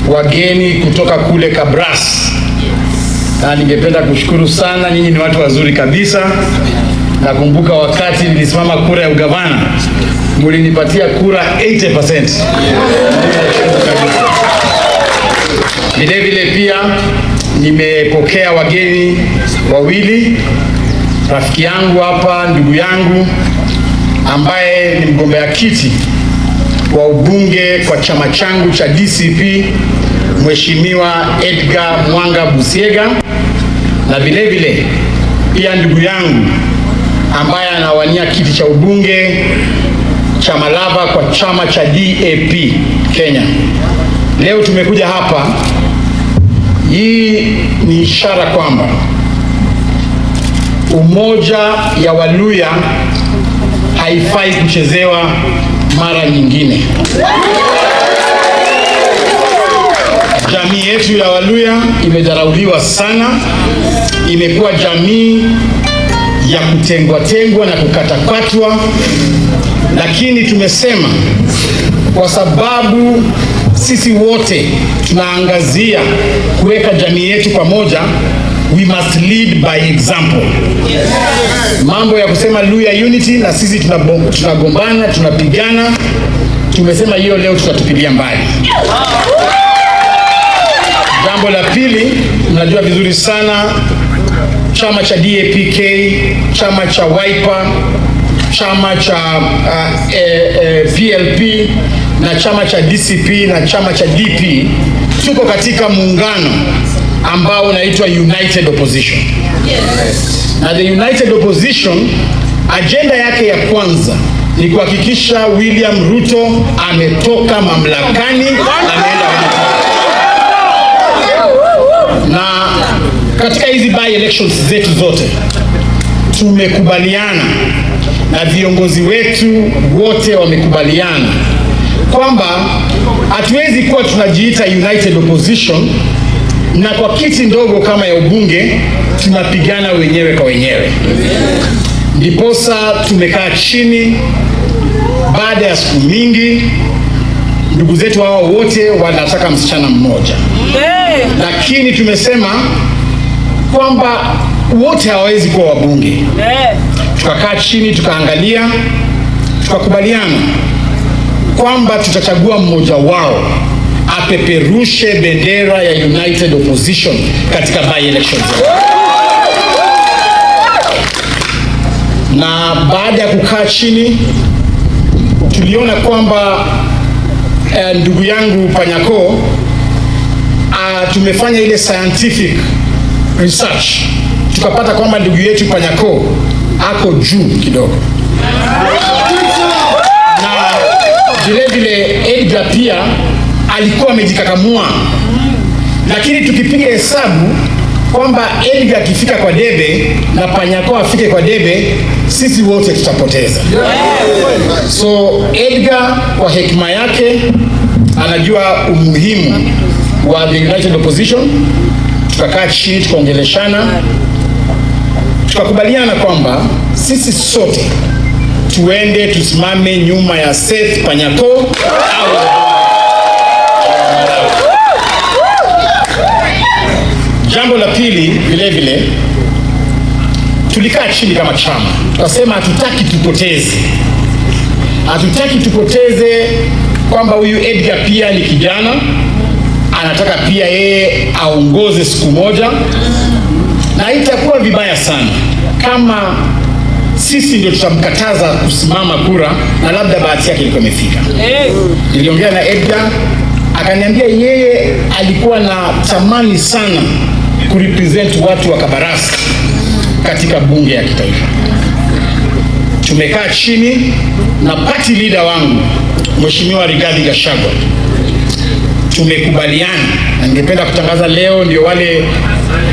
wageni kutoka kule Kabras. Na ningependa kushukuru sana, nyinyi ni watu wazuri kabisa. Nakumbuka wakati nilisimama kura ya ugavana, mlinipatia kura 80%. Vile vile pia nimepokea wageni wawili, rafiki yangu hapa, ndugu yangu ambaye ni mgombea kiti wa ubunge kwa chama changu cha DCP, Mheshimiwa Edgar Mwanga Busiega, na vile vile pia ndugu yangu ambaye anawania kiti cha ubunge cha Malava kwa chama cha DAP Kenya. Leo tumekuja hapa, hii ni ishara kwamba umoja ya Waluya haifai kuchezewa mara nyingine. Jamii yetu ya Waluya imedharauliwa sana, imekuwa jamii ya kutengwa na kukatakatwa, lakini tumesema kwa sababu sisi wote tunaangazia kuweka jamii yetu pamoja, we must lead by example. Mambo ya kusema Luya unity na sisi tunagombana, tunapigana, tumesema hiyo leo tutatupilia mbali. Jambo la pili, mnajua vizuri sana chama cha DAPK, chama cha Wiper, chama cha PLP na chama cha DCP na chama cha DP tuko katika muungano ambao unaitwa United Opposition. Na the United Opposition agenda yake ya kwanza ni kuhakikisha William Ruto ametoka mamlakani, ameenda na katika hizi by elections zetu zote tumekubaliana na viongozi wetu wote wamekubaliana kwamba hatuwezi kuwa tunajiita United Opposition na kwa kiti ndogo kama ya ubunge tunapigana wenyewe kwa wenyewe. Ndiposa tumekaa chini baada ya siku mingi, ndugu zetu hao wote wanataka msichana mmoja. Lakini tumesema kwamba wote hawawezi kuwa wabunge. Tukakaa chini, tukaangalia, tukakubaliana kwamba tutachagua mmoja wao apeperushe bendera ya United Opposition katika by elections. Na baada ya kukaa chini tuliona kwamba ndugu yangu Panyako, tumefanya ile scientific research, tukapata kwamba ndugu yetu Panyako ako juu kidogo. Na vile vile Edgar pia alikuwa amejikakamua, lakini tukipiga hesabu kwamba Edgar akifika kwa debe na Panyako afike kwa debe, sisi wote tutapoteza. So Edgar kwa hekima yake anajua umuhimu wa the United Opposition. Tukakaa chini, tukaongeleshana, tukakubaliana kwamba sisi sote tuende tusimame nyuma ya Seth Panyako. Jambo la pili, vile vile tulikaa chini kama chama, tukasema hatutaki tupoteze kwamba huyu Edgar pia ni kijana, anataka pia yeye aongoze siku moja, na itakuwa vibaya sana kama sisi ndio tutamkataza kusimama kura na labda bahati yake ilikuwa imefika. Niliongea na Edgar, akaniambia yeye alikuwa na tamani sana kurepresent watu wa Kabarasi katika bunge ya kitaifa. Tumekaa chini na party leader wangu Mheshimiwa Rigathi Gachagua, tumekubaliana, na ningependa kutangaza leo ndio wale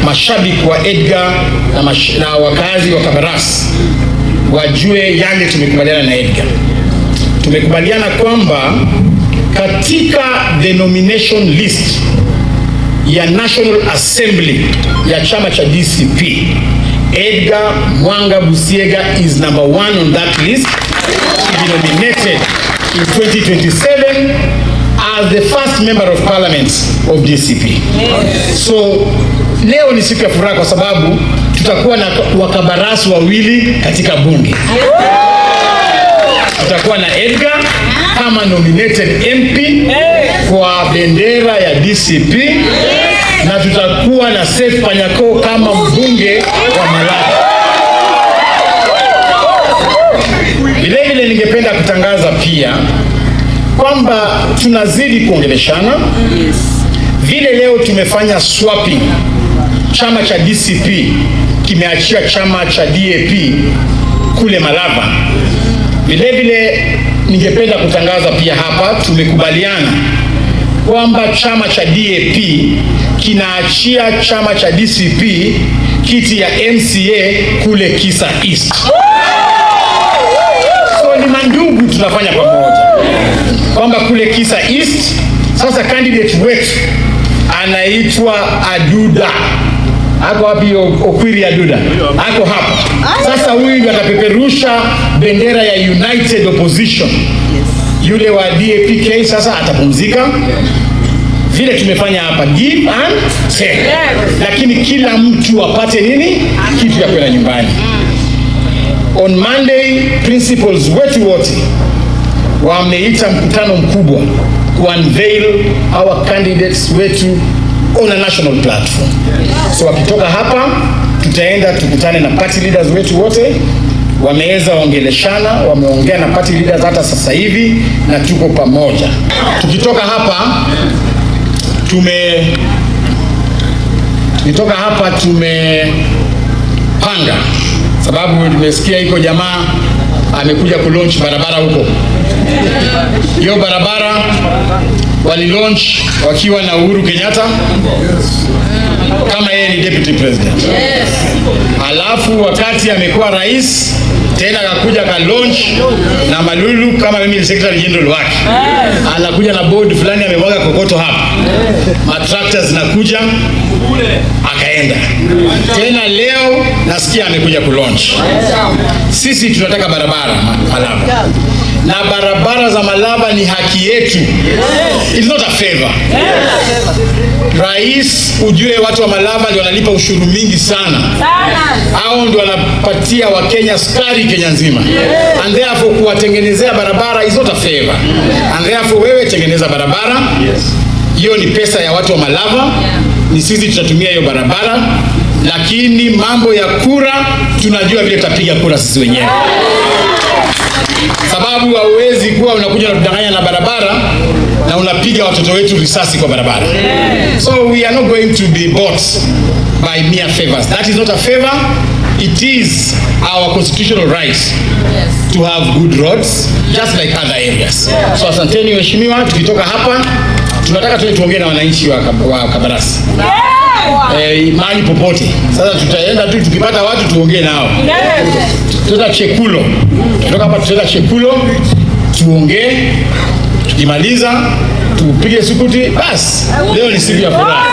mashabiki wa Edgar na wakazi wa Kabarasi wajue yale tumekubaliana na Edgar. Tumekubaliana kwamba katika the nomination list ya National Assembly ya chama cha DCP, Edgar Mwanga Busiega is number 1 on that list to be nominated in 2027 as the first member of parliament of DCP. So leo ni siku ya furaha kwa sababu tutakuwa na wakabarasi wawili katika bunge. Tutakuwa na Edgar kama nominated MP kwa bendera ya DCP na tutakuwa na Seth Panyako kama mbunge wa Malaba. Vile ningependa kutangaza pia kwamba tunazidi kuongeleshana. Vile leo tumefanya swapping, chama cha DCP kimeachia chama cha DAP kule Malaba. Vile ningependa kutangaza pia hapa tumekubaliana kwamba chama cha DAP kinaachia chama cha DCP kiti ya MCA kule Kisa East. So ni mandugu tunafanya pamoja. Kwamba kule Kisa East sasa candidate wetu anaitwa Aduda. Ako wapi Okwiri Aduda? Ako hapa. Sasa huyu ndiye atapeperusha bendera ya United Opposition. Yule wa DAPK sasa atapumzika. Vile tumefanya hapa, give and take. Lakini kila mtu apate nini? Kitu ya kwenda nyumbani. On Monday, principals wetu wote wameita mkutano mkubwa ku unveil our candidates wetu on a national platform. So wakitoka hapa tutaenda tukutane na party leaders wetu wote. Wameweza ongeleshana, wameongea na party leaders hata sasa hivi na tuko pamoja. Tukitoka hapa tumepanga, sababu nimesikia iko jamaa amekuja kulaunch barabara huko. Hiyo barabara wali launch wakiwa na Uhuru Kenyatta kama yeye ni deputy president. Alafu wakati amekuwa rais tena akakuja ka launch na Malulu kama mimi ni secretary general wake. Anakuja na board fulani amemwaga kokoto hapa. Matractors zinakuja akaenda. Tena leo nasikia amekuja ku launch. Sisi tunataka barabara Malaba. Na barabara za Malaba ni haki yetu. It's not a favor. Rais, ujue watu wa Malaba ndio wanalipa ushuru mingi sana. Hao ndio wanapatia wa Kenya sukari Kenya nzima. And therefore kuwatengenezea barabara is not a favor. And therefore wewe tengeneza barabara. Hiyo ni pesa ya watu wa Malaba. Ni sisi tutatumia hiyo barabara. Lakini mambo ya kura tunajua vile tutapiga kura sisi wenyewe. Sababu hauwezi kuwa unakuja na kudanganya na barabara na unapiga watoto wetu risasi kwa barabara. So we are not going to be bought by mere favors. That is not a favor. It is our constitutional right to have good roads just like other areas. So asanteni waheshimiwa, tukitoka hapa tunataka tuongee na wananchi wa Kabarasi. Mahali popote. Sasa tutaenda tu tukipata watu tuongee nao. Tuta Chekulo. Kutoka hapa tutaenda Chekulo tuongee. Tukimaliza tupige sukuti basi. Leo ni siku ya furaha.